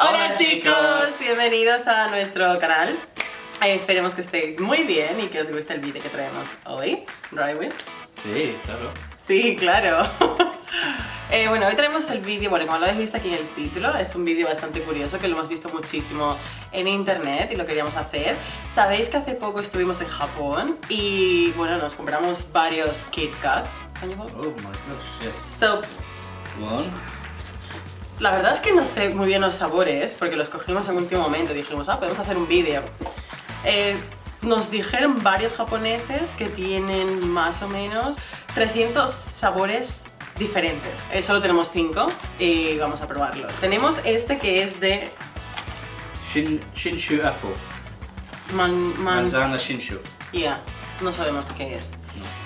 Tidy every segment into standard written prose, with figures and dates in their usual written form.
Hola chicos, bienvenidos a nuestro canal. Esperemos que estéis muy bien y que os guste el vídeo que traemos hoy. Right? Sí, claro. Sí, claro. Bueno, hoy traemos el vídeo, bueno, como lo habéis visto aquí en el título, es un vídeo bastante curioso que lo hemos visto muchísimo en internet y lo queríamos hacer. Sabéis que hace poco estuvimos en Japón y, bueno, nos compramos varios KitKats. Oh my gosh, yes. So, One. la verdad es que no sé muy bien los sabores, porque los cogimos en un último momento y dijimos, podemos hacer un vídeo. Nos dijeron varios japoneses que tienen más o menos 300 sabores diferentes. Solo tenemos 5 y vamos a probarlos. Tenemos este que es de... Shinshu apple. Manzana shinshu. Yeah, no sabemos de qué es.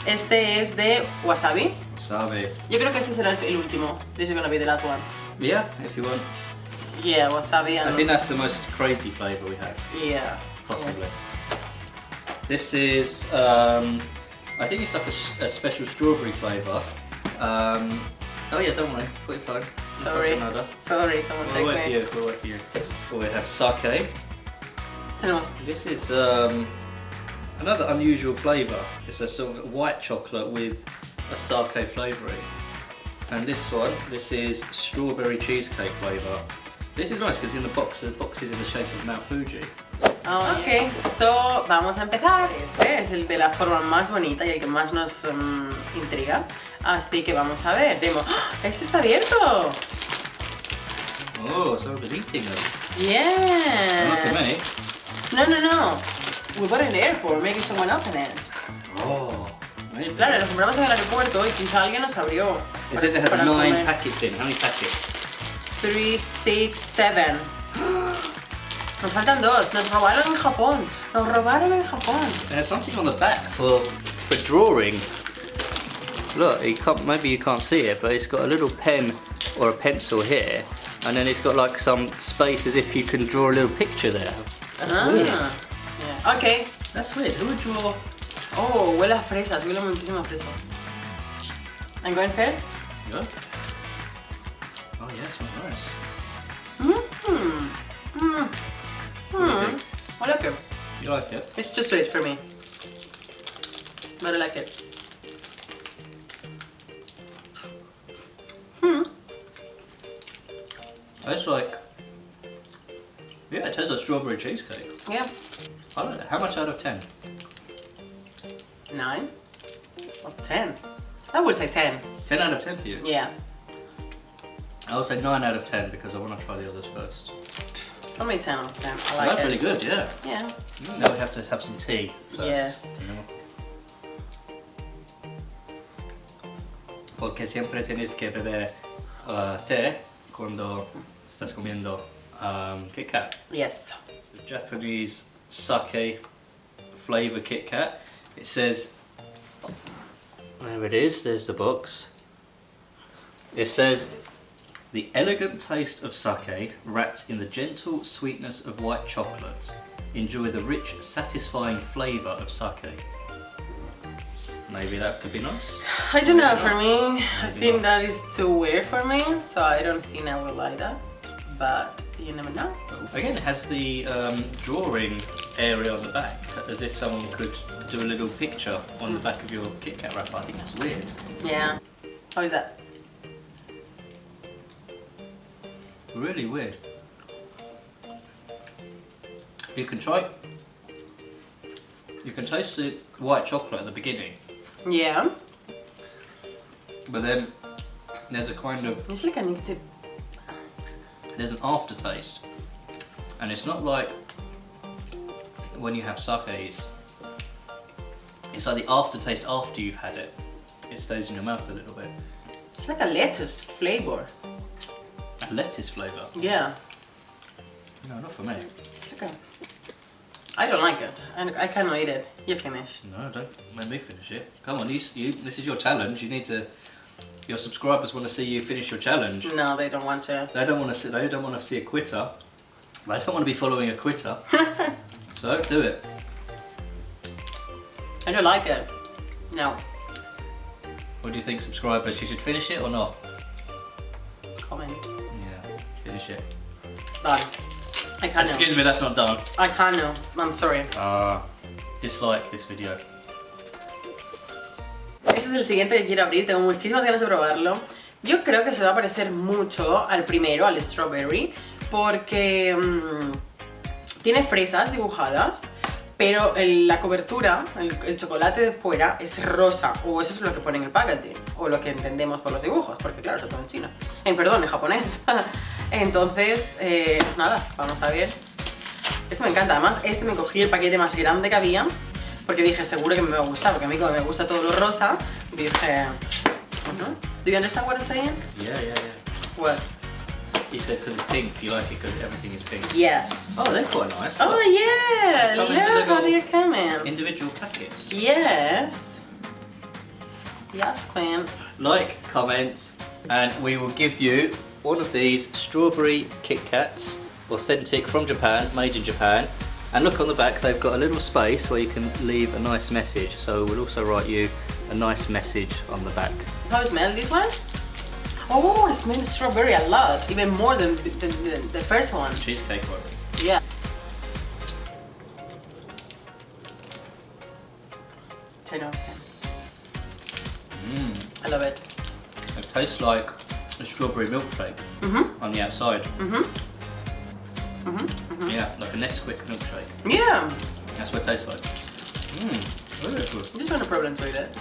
Este es de wasabi. Wasabi. Yo creo que este será el último. This is gonna be the last one. Yeah, if you want. Yeah, wasabi and... I think that's the most crazy flavour we have. Yeah. Possibly. This is, I think it's like a special strawberry flavour. Oh yeah, don't worry, put your phone. Sorry. Another. Sorry, someone We'll takes wait for me. you, we'll wait for you. Oh, we have sake. Tenemos... This is another unusual flavour. It's a sort of white chocolate with a sake flavouring. And this one, this is strawberry cheesecake flavour. This is nice because in the box is in the shape of Mount Fuji. Ok, so vamos a empezar. Este es el de la forma más bonita y el que más nos intriga. Así que vamos a ver. Demo. ¡Oh! ¡Este está abierto! Oh, someone's eating them. Yeah. Not to me. No. We bought it in the airport. Maybe someone opened it. Oh, maybe. Claro, lo compramos en el aeropuerto y quizá alguien nos abrió. It says it has para 9 comer. packets in. How many packets? 3, 6, 7. Nos faltan 2. Nos robaron en Japón. Nos robaron en Japón. There's something on the back for drawing. Look, maybe you can't see it, but it's got a little pen or a pencil here, and then it's got like some space as if you can draw a little picture there. That's weird. Yeah. Ok. That's weird. Who would draw? Oh, huele a fresas. Huele muchísimo a fresas. I'm going first? Yeah. Oh yeah, it smells nice. What do you think? I like it. You like it? It's too sweet for me. But I like it. It's like, yeah, it tastes like strawberry cheesecake. Yeah. I don't know. How much out of 10? 9? Or 10? I would say 10. 10 out of 10 for you? Yeah. I would say 9 out of 10 because I want to try the others first. For me, 10 out of 10. I like That's it. really good, yeah. Yeah. Now we have to have some tea first. Yes. Porque siempre tienes que beber té cuando estás comiendo KitKat. Yes. The Japanese sake flavour KitKat. It says, there it is, there's the box. It says, the elegant taste of sake wrapped in the gentle sweetness of white chocolate. Enjoy the rich, satisfying flavour of sake. Maybe that could be nice. I don't know, for me, I think that is too weird for me, so I don't think I will like that. But you never know. Again, it has the drawing area on the back, as if someone could do a little picture on the back of your KitKat wrapper. I think that's weird. Yeah. How is that? Really weird. You can try. You can taste the white chocolate at the beginning, Yeah. but then there's a kind of It's like a negative. there's an aftertaste, and it's not like when you have sakes. It's like the aftertaste after you've had it. It stays in your mouth a little bit. It's like a lettuce flavor. A lettuce flavour. Yeah. No, not for me. It's like a... I don't like it. I cannot eat it. You finish. No, don't make me finish it. Come on, you. This is your challenge. You need to. Your subscribers want to see you finish your challenge. No, they don't want to. They don't want to see. They don't want to see a quitter. They don't want to be following a quitter. So do it. I don't like it. No. What do you think, subscribers? You should finish it or not? Comment. Yeah, finish it. Done. I can't. Excuse me, that's not done. I can't. I'm sorry. Dislike this video. Este es el siguiente que quiero abrir, tengo muchísimas ganas de probarlo. Yo creo que se va a parecer mucho al primero, al strawberry, porque tiene fresas dibujadas, pero la cobertura, el chocolate de fuera es rosa, o eso es lo que pone en el packaging, o lo que entendemos por los dibujos, porque claro, está todo en chino, perdón, en japonés. Entonces, nada, vamos a ver. Este me encanta, además este me cogí el paquete más grande que había, porque dije, seguro que me va a gustar, porque a mí como me gusta todo lo rosa, dije... Do you understand what I'm saying? Yeah. What? You said because it's pink, you like it because everything is pink. Yes. Oh, they're quite nice. Oh yeah, Come in look how little they're coming. Individual packets. Yes. Yes, Queen. Like, comment, and we will give you one of these strawberry KitKats, authentic from Japan, made in Japan. And look on the back, they've got a little space where you can leave a nice message. So we'll also write you a nice message on the back. How smell this one? Oh, I smell strawberry a lot, even more than the first one. Cheesecake one. Yeah. 10 out of 10. I love it. It tastes like a strawberry milkshake on the outside. Yeah, like a Nesquik milkshake. Yeah. That's what it tastes like. Very good. I just want to probably enjoy it.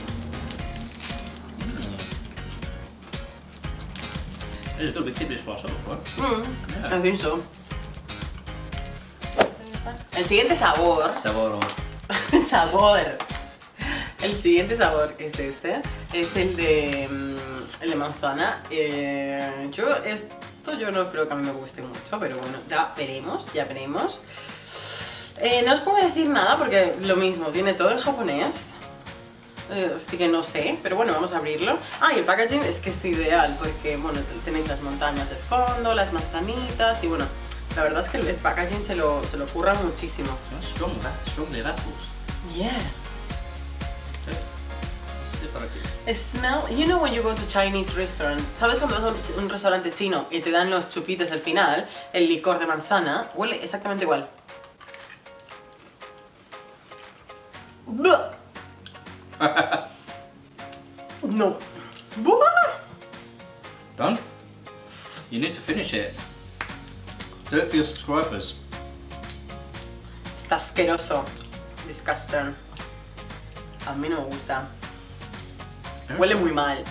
It's a little bit too for ourselves, right? Yeah. I think so. El siguiente sabor. Sabor. Sabor. El siguiente sabor es este. Es el de manzana. Yo no creo que a mí me guste mucho, pero bueno, ya veremos, ya veremos. No os puedo decir nada porque lo mismo, tiene todo en japonés. Así que no sé, pero bueno, vamos a abrirlo. Y el packaging es que es ideal porque, bueno, tenéis las montañas de fondo, las manzanitas y bueno, la verdad es que el packaging se lo curra muchísimo. Strong apples. Yeah. Okay. Smell, you know when you go to Chinese restaurant, ¿sabes cuando vas a un restaurante chino y te dan los chupitos al final, el licor de manzana? Huele exactamente igual. No. Done? You need to finish it. Do it for your subscribers. Está asqueroso. Disgusting. A mí no me gusta. Huele muy mal.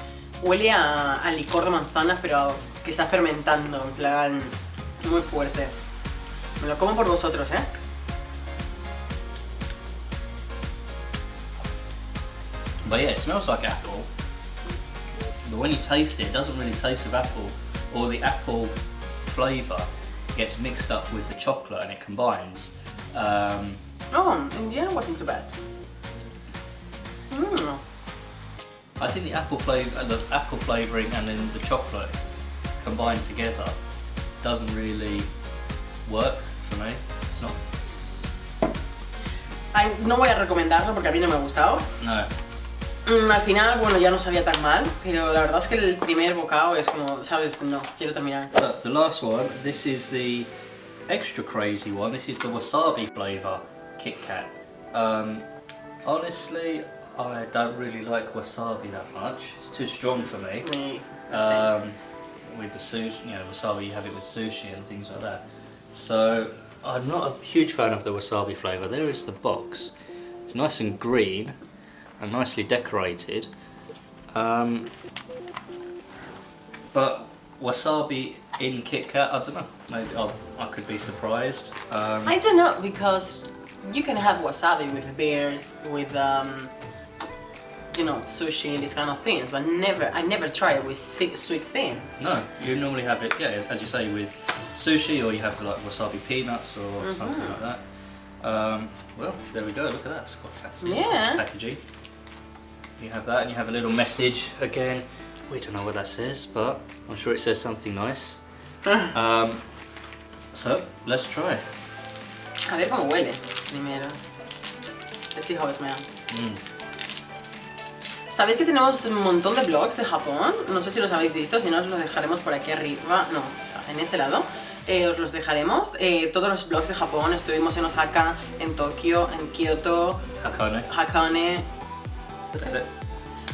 Huele a licor de manzana, pero que está fermentando, en plan, muy fuerte. Me lo como por vosotros, ¿eh? But yeah, it smells like apple. But when you taste it, it doesn't really taste of apple. Or the apple flavour gets mixed up with the chocolate and it combines. In the end, it wasn't too bad. I think the apple flavouring and then the chocolate combined together doesn't really work for me. It's not. No voy a recomendarlo porque a mí no me ha gustado. No. Al final, bueno, ya no sabía tan mal, pero la verdad es que el primer bocado es como, ¿sabes? No, quiero terminar. So, the last one, this is the extra crazy one. This is the wasabi flavour KitKat. Honestly, I don't really like wasabi that much. It's too strong for me. With the sushi, you know, wasabi, you have it with sushi and things like that. So I'm not a huge fan of the wasabi flavour. There is the box. It's nice and green and nicely decorated. But wasabi in KitKat, I don't know. Maybe I could be surprised. I don't know, because you can have wasabi with beers, with you know, sushi and these kind of things, but I never try it with sweet things. No, you normally have it, yeah, as you say, with sushi, or you have like wasabi peanuts or something like that. Well, there we go. Look at that. It's quite fancy. Yeah. Packaging. You have that, and you have a little message again. We don't know what that says, but I'm sure it says something nice. So let's try. A ver cómo huele primero. Let's see how it smells. ¿Sabéis que tenemos un montón de vlogs de Japón? No sé si los habéis visto, si no os los dejaremos por aquí arriba, no, o sea, en este lado. os los dejaremos. Todos los blogs de Japón, estuvimos en Osaka, en Tokio, en Kioto, Hakone.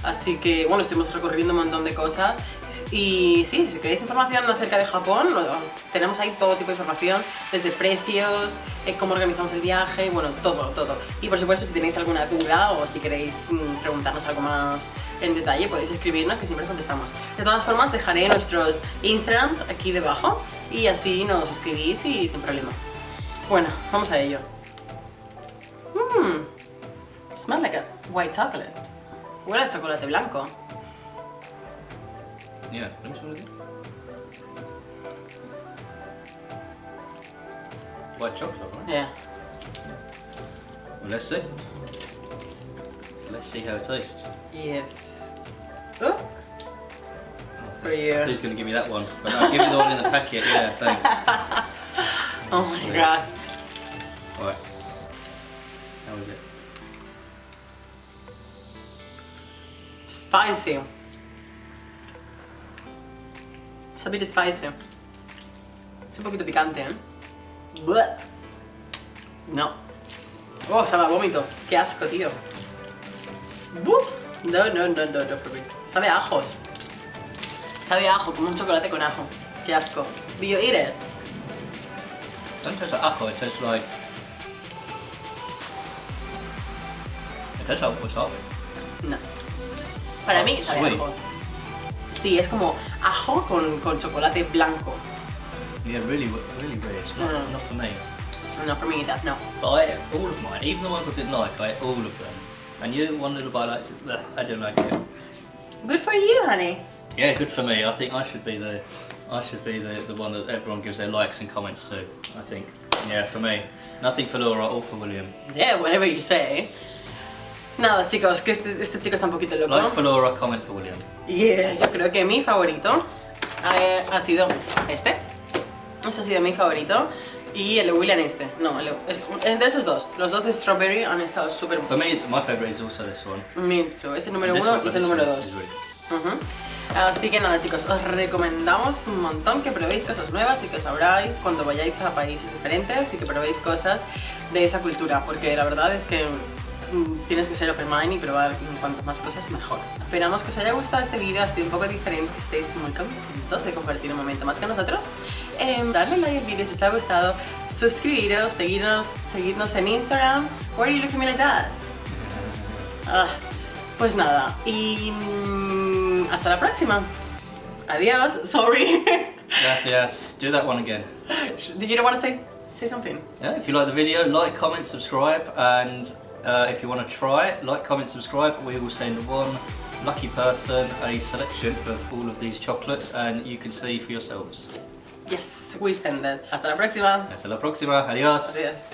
Así que bueno, estuvimos recorriendo un montón de cosas. Y sí, si queréis información acerca de Japón, tenemos ahí todo tipo de información, desde precios, cómo organizamos el viaje, bueno, todo. Y por supuesto, si tenéis alguna duda o si queréis preguntarnos algo más en detalle, podéis escribirnos, que siempre contestamos. De todas formas, dejaré nuestros Instagrams aquí debajo y así nos escribís y sin problema. Bueno, vamos a ello. Smells like a white chocolate. Huele a chocolate blanco. Yeah, let me smell it. White chocolate, right? Yeah. Well, let's see. Let's see how it tastes. Yes. Oh. For you. Who's going to give me that one? But I'll give you the one in the packet. Yeah, thanks. Oh my god. Alright. How is it? Spicy. It's a bit spicy. Es un poquito picante, ¿eh? Bleh. No. Oh, sabe a vómito. Qué asco, tío. No, for me. Sabe a ajos. Sabe a ajo, como un chocolate con ajo. Qué asco. Do you eat it? It doesn't taste like ajo, it tastes like... It tastes like wasabi. No. Para mí sabe a sweet. ajo. Sí, es como ajo con chocolate blanco. Yeah, really weird. Not for me. No, for me either, no. But I ate all of mine, even the ones I didn't like, I ate all of them. And you, one little bite, like, I don't like it. Good for you, honey. Yeah, good for me. I think I should be the one that everyone gives their likes and comments to. I think. Yeah, for me. Nothing for Laura, all for William. Yeah, whatever you say. Nada, chicos, que este chico está un poquito loco. Like for Laura, comment for William. Yeah, yo creo que mi favorito ha sido este. Este ha sido mi favorito. Y el de William este. No, entre esos dos. Los dos de Strawberry han estado súper buenos. For me, my favourite is also this one. Me too. Es el número 1 y es el número 2. Así que nada, chicos, os recomendamos un montón que probéis cosas nuevas y que os abráis cuando vayáis a países diferentes y que probéis cosas de esa cultura, porque la verdad es que tienes que ser open mind y probar cuantas más cosas mejor. Esperamos que os haya gustado este vídeo, ha sido un poco diferente, que estéis muy contentos de compartir un momento más que nosotros. Darle like al vídeo si os ha gustado, suscribiros, seguidnos en Instagram. Why are you looking at me like that? Pues nada, y hasta la próxima. Adiós, sorry. Gracias. Do that one again. You don't want to say something? Yeah, if you like the video, like, comment, subscribe, and if you want to try it, like, comment, subscribe. We will send one lucky person a selection of all of these chocolates, and you can see for yourselves. Yes, we send that. Hasta la próxima. Hasta la próxima. Adiós. Adiós.